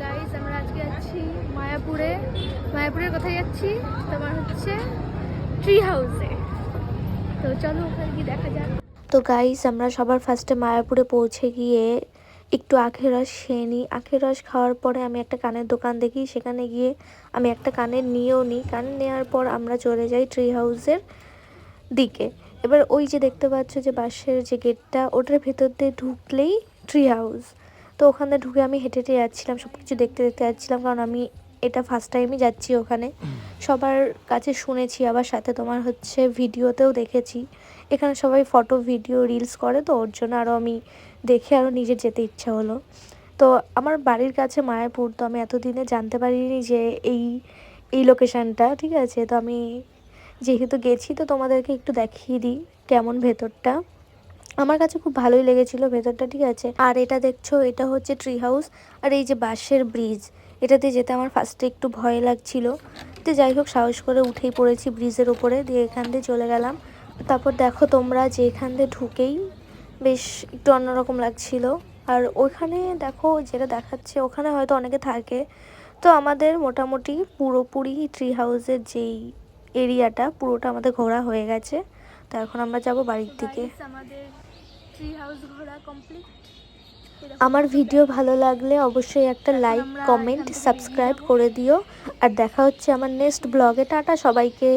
Guys আমরা আজকে যাচ্ছি মায়াপুরে। মায়াপুরের কোথায় যাচ্ছি? তোমার হচ্ছে ট্রি হাউসে। তো চলো ওখানে গিয়ে দেখা যাক। তো গাইস আমরা সবার ফার্স্টে মায়াপুরে পৌঁছে গিয়ে একটু আখের রস খেয়ে নিই। আখের রস খাওয়ার পরে আমি একটা কানের দোকান দেখি, সেখানে গিয়ে আমি একটা কানের নিয়েও নিই। কানের নেওয়ার পর আমরা চলে যাই ট্রি হাউসের দিকে। এবার ওই যে দেখতে পাচ্ছ যে বাঁশের যে গেটটা, ওটার ভেতর দিয়ে ঢুকলেই ট্রি হাউস। তো ওখানে ঢুকে আমি হেঁটে হেঁটে যাচ্ছিলাম, সব কিছু দেখতে দেখতে যাচ্ছিলাম, কারণ আমি এটা ফার্স্ট টাইমই যাচ্ছি ওখানে। সবার কাছে শুনেছি, আবার সাথে তোমার হচ্ছে ভিডিওতেও দেখেছি। এখানে সবাই ফটো ভিডিও রিলস করে, তো ওর জন্য আরও আমি দেখে আরও নিজের যেতে ইচ্ছা হলো। তো আমার বাড়ির কাছে মায়াপুর, তো আমি এতদিনে জানতে পারিনি যে এই এই লোকেশানটা, ঠিক আছে। তো আমি যেহেতু গেছি তো তোমাদেরকে একটু দেখিয়ে দিই কেমন ভেতরটা। আমার কাছে খুব ভালোই লেগেছিল ভেতরটা, ঠিক আছে। আর এটা দেখছো, এটা হচ্ছে ট্রি হাউস। আর এই যে বাঁশের ব্রিজ, এটাতে যেতে আমার ফার্স্টে একটু ভয় লাগছিল, তো যাই হোক সাহস করে উঠেই পড়েছি ব্রিজের উপরে, দিয়ে এখান দিয়ে চলে গেলাম। তারপর দেখো তোমরা যে এখান দিয়ে ঢুকেই বেশ একটু অন্যরকম লাগছিল। আর ওইখানে দেখো যেটা দেখাচ্ছে, ওখানে হয়তো অনেকে থাকে। তো আমাদের মোটামুটি পুরোপুরি ট্রি হাউসের যেই এরিয়াটা পুরোটা আমাদের ঘোরা হয়ে গেছে। তো এখন আমরা যাব বাড়ির দিকে। আমাদের ট্রি হাউস ঘোরা কমপ্লিট। আমার ভিডিও ভালো লাগলে অবশ্যই একটা লাইক, কমেন্ট, সাবস্ক্রাইব করে দিও। আর দেখা হচ্ছে আমার নেক্সট ব্লগে। টাটা সবাইকে।